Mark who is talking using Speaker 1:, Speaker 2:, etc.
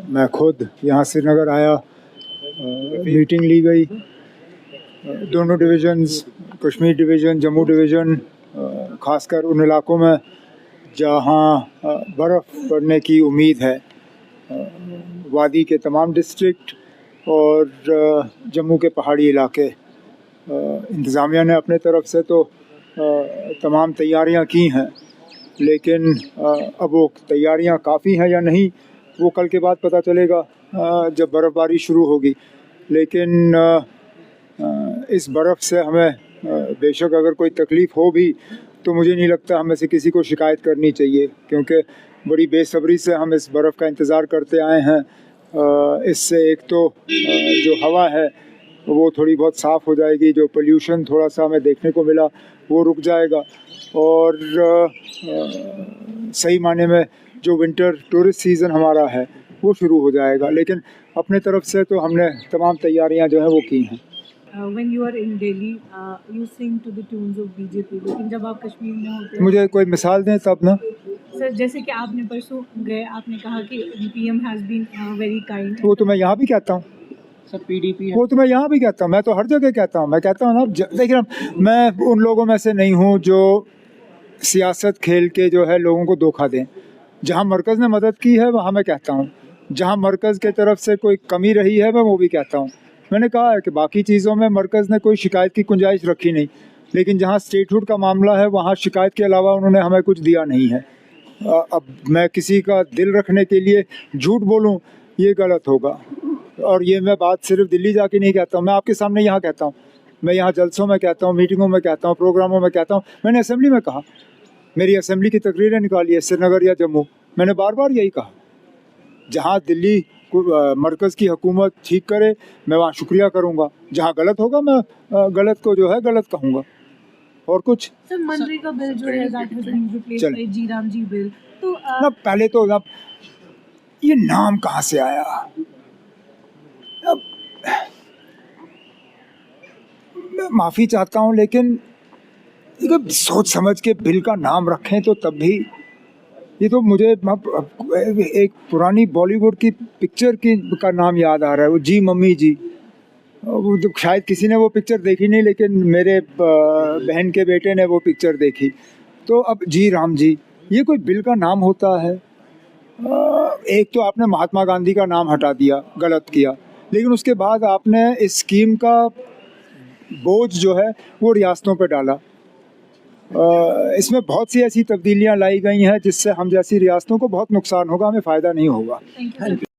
Speaker 1: मैं खुद यहाँ श्रीनगर आया, मीटिंग ली गई। दोनों divisions, Kashmir division, Jammu division, ख़ासकर उन इलाकों में जहाँ बर्फ़ पड़ने की उम्मीद है, वादी के तमाम डिस्ट्रिक्ट और जम्मू के पहाड़ी इलाके। इंतज़ामिया ने अपने तरफ से तो तमाम तैयारियां की हैं, लेकिन अब वो तैयारियां काफ़ी हैं या नहीं वो कल के बाद पता चलेगा जब बर्फ़बारी शुरू होगी। लेकिन इस बर्फ़ से हमें बेशक अगर कोई तकलीफ़ हो भी तो मुझे नहीं लगता हमें से किसी को शिकायत करनी चाहिए, क्योंकि बड़ी बेसब्री से हम इस बर्फ़ का इंतज़ार करते आए हैं। इससे एक तो जो हवा है वो थोड़ी बहुत साफ़ हो जाएगी, जो पोल्यूशन थोड़ा सा हमें देखने को मिला वो रुक जाएगा, और सही माने में जो विंटर टूरिस्ट सीज़न हमारा है वो शुरू हो जाएगा। लेकिन अपने तरफ से तो हमने तमाम तैयारियां जो हैं वो की हैं।
Speaker 2: When you are in Delhi, you sing to the tunes of BJP, लेकिन जब आप कश्मीर में होते हैं,
Speaker 1: मुझे कोई मिसाल दें तब ना।
Speaker 2: सर जैसे कि आपने परसों गए, आपने कहा कि PM has been very kind.
Speaker 1: वो तो मैं यहाँ भी कहता हूँ
Speaker 3: सर, PDP है।
Speaker 1: वो तो मैं यहाँ भी कहता हूँ, मैं तो हर जगह कहता हूँ। मैं कहता हूँ ना, देखिए मैं उन लोगों में से नहीं हूँ जो सियासत खेल के जो है लोगों को धोखा दें। जहाँ मरकज़ ने मदद की है वहाँ मैं कहता हूँ, जहाँ मरकज़ के तरफ से कोई कमी रही है मैं वो भी कहता हूँ। मैंने कहा है कि बाकी चीज़ों में मरकज़ ने कोई शिकायत की गुंजाइश रखी नहीं, लेकिन जहाँ स्टेटहुड का मामला है वहाँ शिकायत के अलावा उन्होंने हमें कुछ दिया नहीं है। अब मैं किसी का दिल रखने के लिए झूठ बोलूँ ये गलत होगा, और ये मैं बात सिर्फ दिल्ली जाके नहीं कहता हूँ, मैं आपके सामने यहाँ कहता हूँ, मैं यहाँ जलसों में कहता हूँ, मीटिंगों में कहता हूँ, प्रोग्रामों में कहता हूँ। मैंने असेंबली में कहा, मेरी असेंबली की तकरीरें निकाली है श्रीनगर या जम्मू, मैंने बार बार यही कहा, जहाँ दिल्ली मरकज़ की हुकूमत ठीक करे मैं वहाँ शुक्रिया करूँगा, जहाँ गलत होगा मैं गलत को जो है गलत कहूँगा, और कुछ।
Speaker 2: सर मनरेगा बिल जो है that has been replaced by G Ram G bill, तो
Speaker 1: ना पहले तो अब ये नाम कहाँ से आया? अब मैं माफ़ी चाहता हूँ, लेकिन सोच समझ के बिल का नाम रखें तो तब भी। ये तो मुझे एक पुरानी बॉलीवुड की पिक्चर का नाम याद आ रहा है, वो जी मम्मी जी। वो तो शायद किसी ने वो पिक्चर देखी नहीं, लेकिन मेरे बहन के बेटे ने वो पिक्चर देखी। तो अब जी राम जी ये कोई बिल का नाम होता है? एक तो आपने महात्मा गांधी का नाम हटा दिया, गलत किया, लेकिन उसके बाद आपने इस स्कीम का बोझ जो है वो रियासतों पे डाला। इसमें बहुत सी ऐसी तब्दीलियां लाई गई हैं जिससे हम जैसी रियासतों को बहुत नुकसान होगा, हमें फ़ायदा नहीं होगा।
Speaker 2: Thank you.